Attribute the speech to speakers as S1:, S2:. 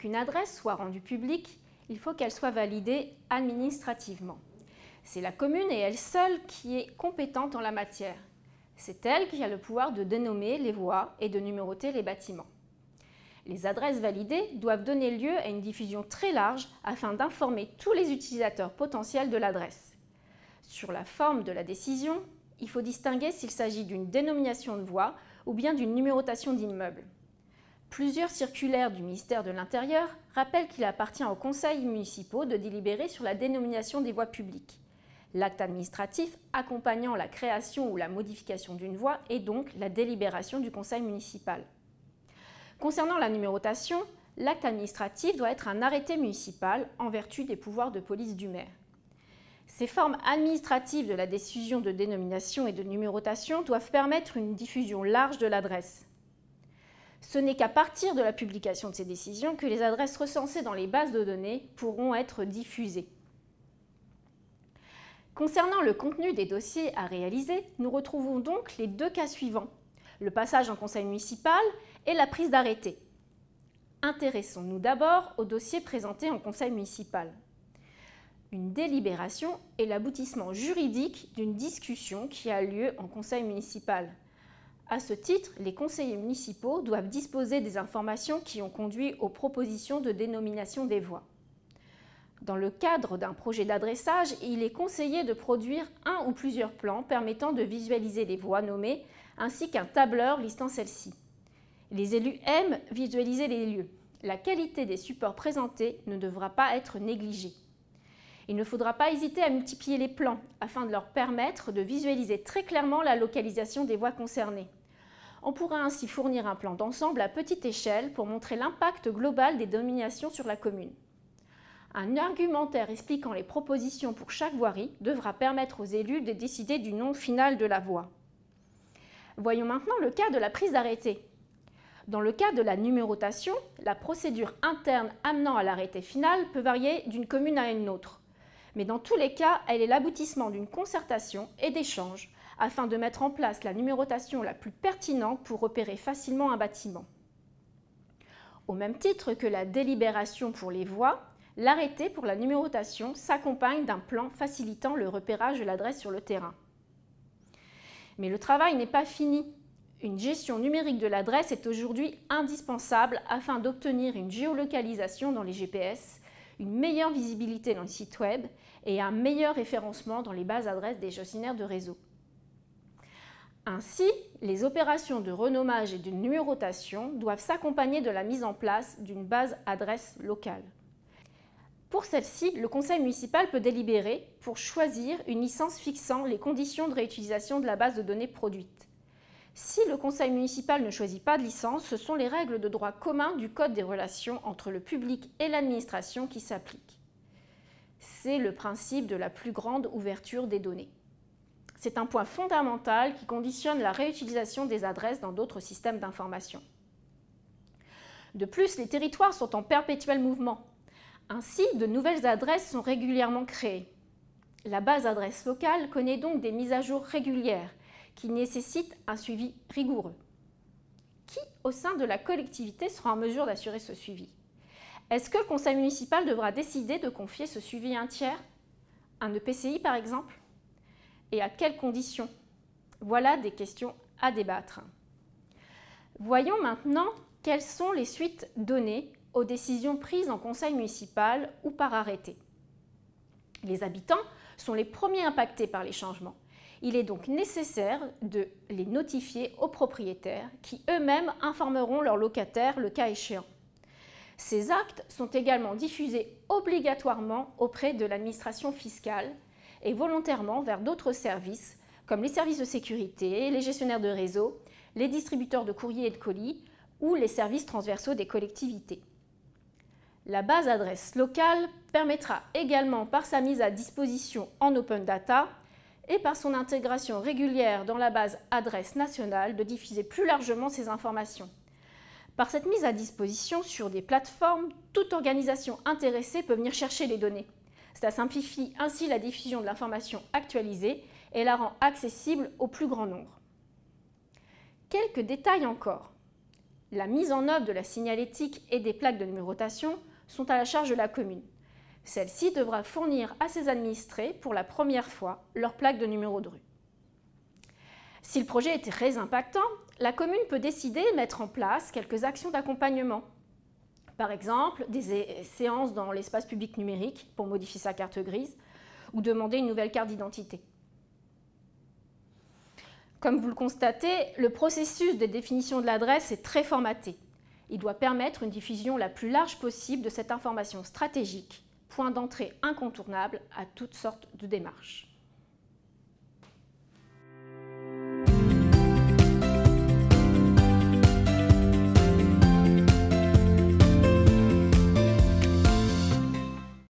S1: qu'une adresse soit rendue publique, il faut qu'elle soit validée administrativement. C'est la commune et elle seule qui est compétente en la matière. C'est elle qui a le pouvoir de dénommer les voies et de numéroter les bâtiments. Les adresses validées doivent donner lieu à une diffusion très large afin d'informer tous les utilisateurs potentiels de l'adresse. Sur la forme de la décision, il faut distinguer s'il s'agit d'une dénomination de voie ou bien d'une numérotation d'immeuble. Plusieurs circulaires du ministère de l'Intérieur rappellent qu'il appartient aux conseils municipaux de délibérer sur la dénomination des voies publiques. L'acte administratif accompagnant la création ou la modification d'une voie est donc la délibération du conseil municipal. Concernant la numérotation, l'acte administratif doit être un arrêté municipal en vertu des pouvoirs de police du maire. Ces formes administratives de la décision de dénomination et de numérotation doivent permettre une diffusion large de l'adresse. Ce n'est qu'à partir de la publication de ces décisions que les adresses recensées dans les bases de données pourront être diffusées. Concernant le contenu des dossiers à réaliser, nous retrouvons donc les deux cas suivants, le passage en conseil municipal et la prise d'arrêté. Intéressons-nous d'abord au dossier présenté en conseil municipal. Une délibération est l'aboutissement juridique d'une discussion qui a lieu en conseil municipal. À ce titre, les conseillers municipaux doivent disposer des informations qui ont conduit aux propositions de dénomination des voies. Dans le cadre d'un projet d'adressage, il est conseillé de produire un ou plusieurs plans permettant de visualiser les voies nommées, ainsi qu'un tableur listant celles-ci. Les élus aiment visualiser les lieux. La qualité des supports présentés ne devra pas être négligée. Il ne faudra pas hésiter à multiplier les plans afin de leur permettre de visualiser très clairement la localisation des voies concernées. On pourra ainsi fournir un plan d'ensemble à petite échelle pour montrer l'impact global des dominations sur la commune. Un argumentaire expliquant les propositions pour chaque voirie devra permettre aux élus de décider du nom final de la voie. Voyons maintenant le cas de la prise d'arrêté. Dans le cas de la numérotation, la procédure interne amenant à l'arrêté final peut varier d'une commune à une autre. Mais dans tous les cas, elle est l'aboutissement d'une concertation et d'échanges afin de mettre en place la numérotation la plus pertinente pour repérer facilement un bâtiment. Au même titre que la délibération pour les voies, l'arrêté pour la numérotation s'accompagne d'un plan facilitant le repérage de l'adresse sur le terrain. Mais le travail n'est pas fini. Une gestion numérique de l'adresse est aujourd'hui indispensable afin d'obtenir une géolocalisation dans les GPS, une meilleure visibilité dans le site web et un meilleur référencement dans les bases adresses des gestionnaires de réseau. Ainsi, les opérations de renommage et de numérotation doivent s'accompagner de la mise en place d'une base adresse locale. Pour celle-ci, le conseil municipal peut délibérer pour choisir une licence fixant les conditions de réutilisation de la base de données produite. Si le conseil municipal ne choisit pas de licence, ce sont les règles de droit commun du Code des relations entre le public et l'administration qui s'appliquent. C'est le principe de la plus grande ouverture des données. C'est un point fondamental qui conditionne la réutilisation des adresses dans d'autres systèmes d'information. De plus, les territoires sont en perpétuel mouvement. Ainsi, de nouvelles adresses sont régulièrement créées. La base adresse locale connaît donc des mises à jour régulières qui nécessitent un suivi rigoureux. Qui, au sein de la collectivité, sera en mesure d'assurer ce suivi? Est-ce que le conseil municipal devra décider de confier ce suivi à un tiers? Un EPCI par exemple? Et à quelles conditions? Voilà des questions à débattre. Voyons maintenant quelles sont les suites données aux décisions prises en conseil municipal ou par arrêté. Les habitants sont les premiers impactés par les changements. Il est donc nécessaire de les notifier aux propriétaires qui eux-mêmes informeront leurs locataires le cas échéant. Ces actes sont également diffusés obligatoirement auprès de l'administration fiscale et volontairement vers d'autres services comme les services de sécurité, les gestionnaires de réseau, les distributeurs de courrier et de colis ou les services transversaux des collectivités. La base adresse locale permettra également par sa mise à disposition en open data et par son intégration régulière dans la base adresse nationale de diffuser plus largement ces informations. Par cette mise à disposition sur des plateformes, toute organisation intéressée peut venir chercher les données. Cela simplifie ainsi la diffusion de l'information actualisée et la rend accessible au plus grand nombre. Quelques détails encore. la mise en œuvre de la signalétique et des plaques de numérotation sont à la charge de la commune. Celle-ci devra fournir à ses administrés pour la première fois leur plaque de numéro de rue. Si le projet est très impactant, la commune peut décider de mettre en place quelques actions d'accompagnement. Par exemple, des séances dans l'espace public numérique pour modifier sa carte grise ou demander une nouvelle carte d'identité. Comme vous le constatez, le processus de définition de l'adresse est très formaté. Il doit permettre une diffusion la plus large possible de cette information stratégique, point d'entrée incontournable à toutes sortes de démarches.